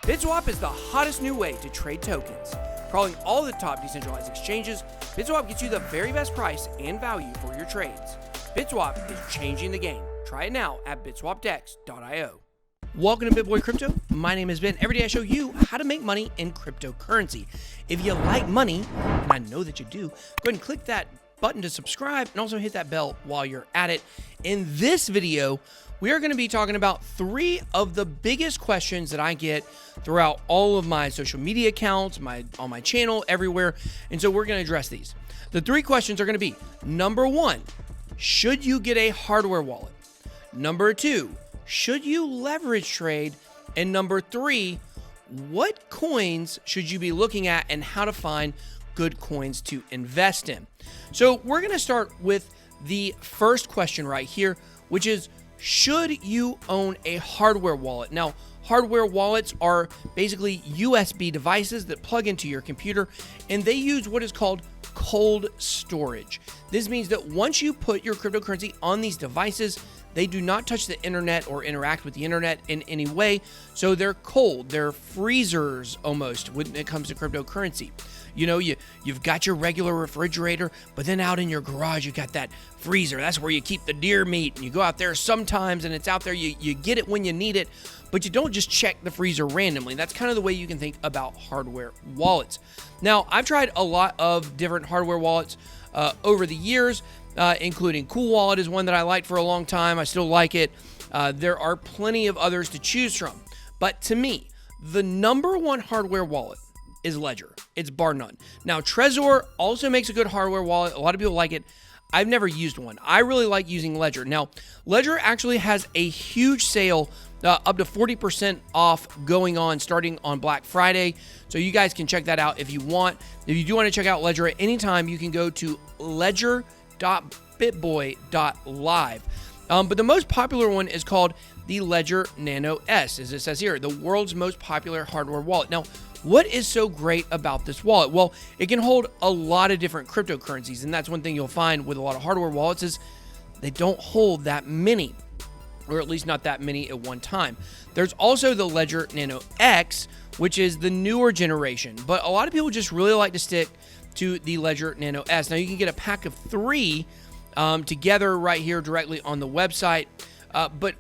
BitSwap is the hottest new way to trade tokens. Crawling all the top decentralized exchanges, BitSwap gets you the very best price and value for your trades. BitSwap is changing the game. Try it now at bitswapdex.io. Welcome to BitBoy Crypto. My name is Ben. Every day I show you how to make money in cryptocurrency. If you like money, and I know that you do, go ahead and click that button to subscribe and also hit that bell while you're at it. In this video, we are going to be talking about 3 of the biggest questions that I get throughout all of my social media accounts, on my channel, everywhere. And so we're going to address these. The 3 questions are going to be, number 1, should you get a hardware wallet? Number 2, should you leverage trade? And number 3, what coins should you be looking at and how to find good coins to invest in? So we're going to start with the first question right here, which is, should you own a hardware wallet? Now, hardware wallets are basically USB devices that plug into your computer, and they use what is called cold storage. This means that once you put your cryptocurrency on these devices, they do not touch the internet or interact with the internet in any way. So they're cold. They're freezers almost when it comes to cryptocurrency. You know, you've got your regular refrigerator, but then out in your garage, you got that freezer. That's where you keep the deer meat. And you go out there sometimes and it's out there. You get it when you need it, but you don't just check the freezer randomly. That's kind of the way you can think about hardware wallets. Now, I've tried a lot of different hardware wallets over the years, including Cool Wallet is one that I liked for a long time. I still like it. There are plenty of others to choose from. But to me, the number one hardware wallet is Ledger. It's bar none. Now, Trezor also makes a good hardware wallet. A lot of people like it. I've never used one. I really like using Ledger. Now, Ledger actually has a huge sale, up to 40% off going on starting on Black Friday. So you guys can check that out if you want. If you do want to check out Ledger at any time, you can go to ledger.BitBoy.Live. But the most popular one is called the Ledger Nano S, as it says here, the world's most popular hardware wallet. Now, what is so great about this wallet? Well, it can hold a lot of different cryptocurrencies, and that's one thing you'll find with a lot of hardware wallets is they don't hold that many, or at least not that many at one time. There's also the Ledger Nano X, which is the newer generation, but a lot of people just really like to stick to the Ledger Nano S. Now, you can get a pack of 3 together right here directly on the website, but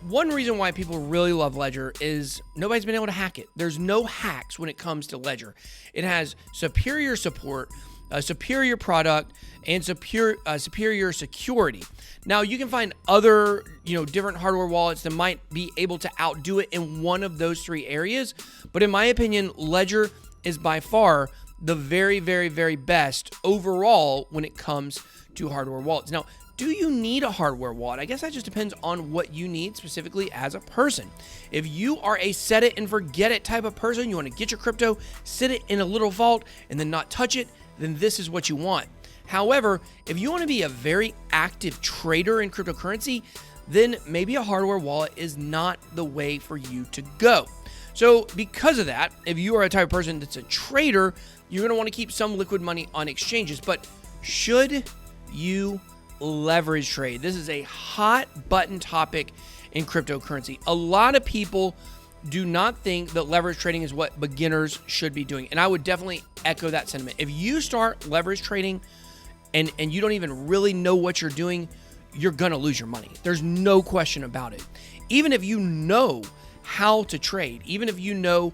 one reason why people really love Ledger is nobody's been able to hack it. There's no hacks when it comes to Ledger. It has superior support, a superior product, and superior security. Now, you can find other, different hardware wallets that might be able to outdo it in one of those 3 areas. But in my opinion, Ledger is by far the very, very, very best overall when it comes to hardware wallets. Now, do you need a hardware wallet? I guess that just depends on what you need specifically as a person. If you are a set it and forget it type of person, you want to get your crypto, sit it in a little vault, and then not touch it, then this is what you want. However, if you want to be a very active trader in cryptocurrency, then maybe a hardware wallet is not the way for you to go. So because of that, if you are a type of person that's a trader, you're going to want to keep some liquid money on exchanges. But should you leverage trade? This is a hot button topic in cryptocurrency. A lot of people do not think that leverage trading is what beginners should be doing. And I would definitely echo that sentiment. If you start leverage trading and you don't even really know what you're doing, you're going to lose your money. There's no question about it. Even if you know how to trade, even if you know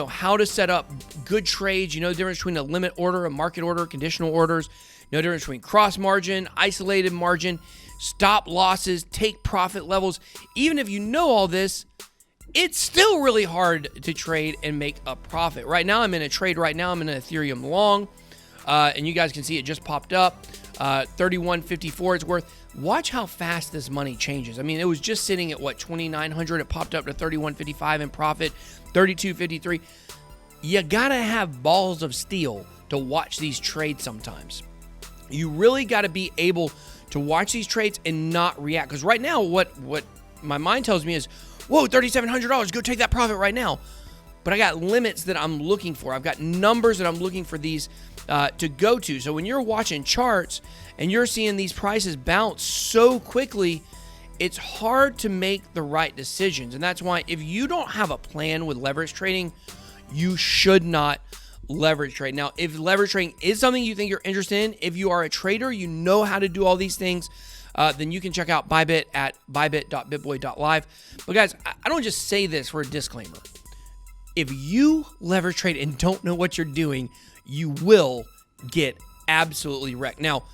how to set up good trades, the difference between a limit order, a market order, conditional orders, no difference between cross margin, isolated margin, stop losses, take profit levels. Even if you know all this, it's still really hard to trade and make a profit. Right now, I'm in a trade right now. I'm in an Ethereum long, and you guys can see it just popped up. 31.54 it's worth. Watch how fast this money changes. I mean, it was just sitting at, 2,900. It popped up to 31.55 in profit, 32.53. You got to have balls of steel to watch these trades sometimes. You really got to be able to watch these trades and not react. Because right now, what my mind tells me is, whoa, $3,700, go take that profit right now. But I got limits that I'm looking for. I've got numbers that I'm looking for these to go to. So when you're watching charts and you're seeing these prices bounce so quickly, it's hard to make the right decisions. And that's why if you don't have a plan with leverage trading, you should not leverage trade. Now, if leverage trading is something you think you're interested in, if you are a trader, you know how to do all these things, then you can check out Bybit at bybit.BitBoy.Live. But guys, I don't just say this for a disclaimer. If you leverage trade and don't know what you're doing, you will get absolutely wrecked. Now,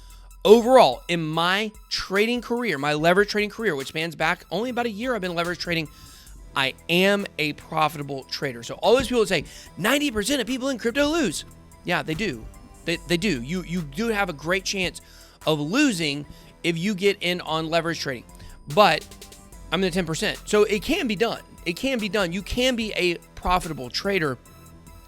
overall, in my trading career, my leverage trading career, which spans back only about a year, I've been leverage trading, I am a profitable trader. So all those people that say 90% of people in crypto lose. Yeah, they do. They do. You do have a great chance of losing if you get in on leverage trading. But I'm in the 10%. So it can be done. It can be done. You can be a profitable trader.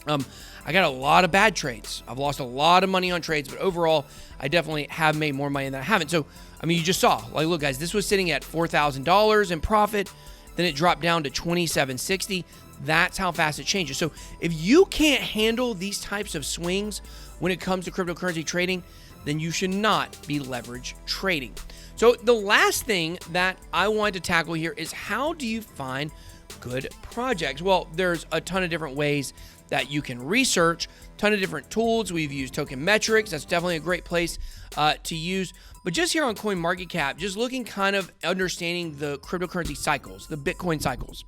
I got a lot of bad trades. I've lost a lot of money on trades, but overall, I definitely have made more money than I haven't. So, I mean, you just saw, like, look, guys, this was sitting at $4,000 in profit. Then it dropped down to $2,760. That's how fast it changes. So if you can't handle these types of swings when it comes to cryptocurrency trading, then you should not be leverage trading. So the last thing that I wanted to tackle here is, how do you find good projects? Well, there's a ton of different ways that you can research, a ton of different tools. We've used Token Metrics. That's definitely a great place to use. But just here on CoinMarketCap, just looking, kind of understanding the cryptocurrency cycles, the Bitcoin cycles,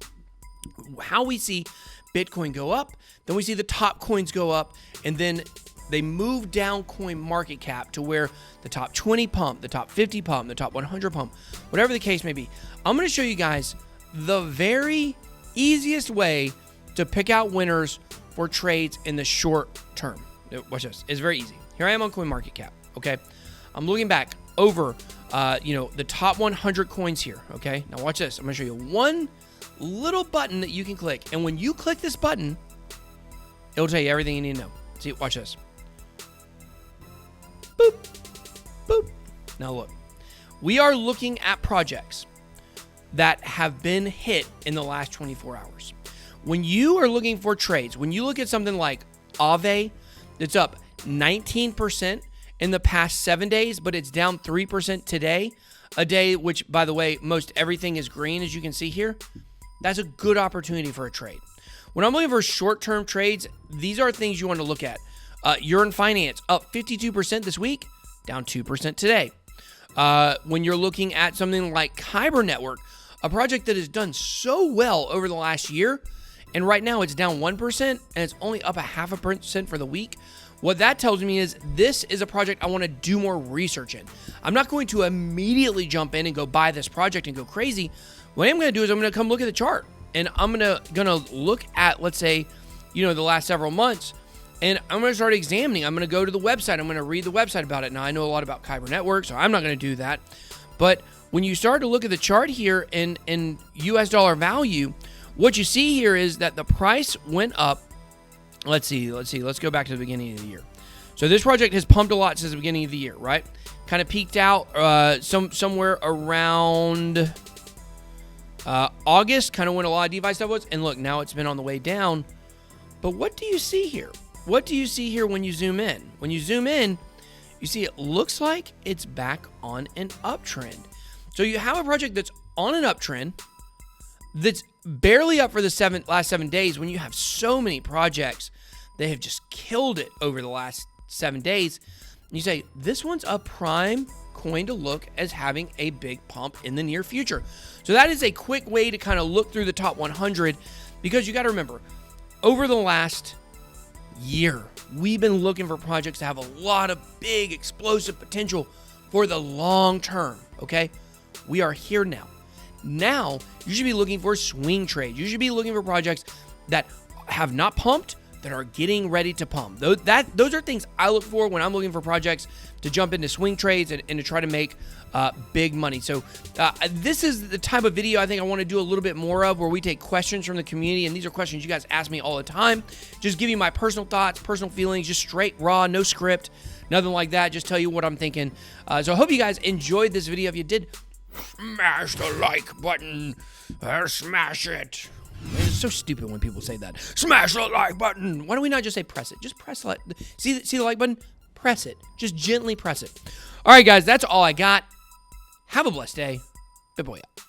how we see Bitcoin go up, then we see the top coins go up, and then they move down CoinMarketCap to where the top 20 pump, the top 50 pump, the top 100 pump, whatever the case may be. I'm going to show you guys the very easiest way to pick out winners for trades in the short term. Watch this. It's very easy. Here I am on CoinMarketCap, okay? I'm looking back over, the top 100 coins here, okay? Now watch this. I'm going to show you one little button that you can click. And when you click this button, it'll tell you everything you need to know. See, watch this. Boop, boop. Now look, we are looking at projects that have been hit in the last 24 hours. When you are looking for trades, when you look at something like Aave, it's up 19% in the past 7 days, but it's down 3% today, a day which, by the way, most everything is green, as you can see here. That's a good opportunity for a trade. When I'm looking for short-term trades, these are things you want to look at. Urine Finance, up 52% this week, down 2% today. When you're looking at something like Kyber Network, a project that has done so well over the last year, and right now it's down 1%, and it's only up 0.5% for the week. What that tells me is this is a project I want to do more research in. I'm not going to immediately jump in and go buy this project and go crazy. What I'm going to do is I'm going to come look at the chart, and I'm going to look at, let's say, the last several months, and I'm going to start examining. I'm going to go to the website. I'm going to read the website about it. Now, I know a lot about Kyber Network, so I'm not going to do that. But when you start to look at the chart here in US dollar value, what you see here is that the price went up. Let's see. Let's go back to the beginning of the year. So this project has pumped a lot since the beginning of the year, right? Kind of peaked out somewhere around August, kind of when a lot of DeFi stuff was. And look, now it's been on the way down. But what do you see here? What do you see here when you zoom in? When you zoom in, you see it looks like it's back on an uptrend. So you have a project that's on an uptrend, that's barely up for the last 7 days, when you have so many projects that have just killed it over the last 7 days. And you say, this one's a prime coin to look as having a big pump in the near future. So that is a quick way to kind of look through the top 100, because you got to remember, over the last year, we've been looking for projects to have a lot of big explosive potential for the long term, okay? We are here now. Now, you should be looking for swing trades. You should be looking for projects that have not pumped, that are getting ready to pump. Those are things I look for when I'm looking for projects to jump into swing trades and to try to make big money. So this is the type of video I think I want to do a little bit more of, where we take questions from the community, and these are questions you guys ask me all the time. Just give you my personal thoughts, personal feelings, just straight, raw, no script, nothing like that. Just tell you what I'm thinking. So I hope you guys enjoyed this video. If you did, smash the like button. Smash it. It's so stupid when people say that. Smash the like button. Why don't we not just say press it? Just press like. See the like button? Press it. Just gently press it. All right, guys, that's all I got. Have a blessed day. BitBoy out.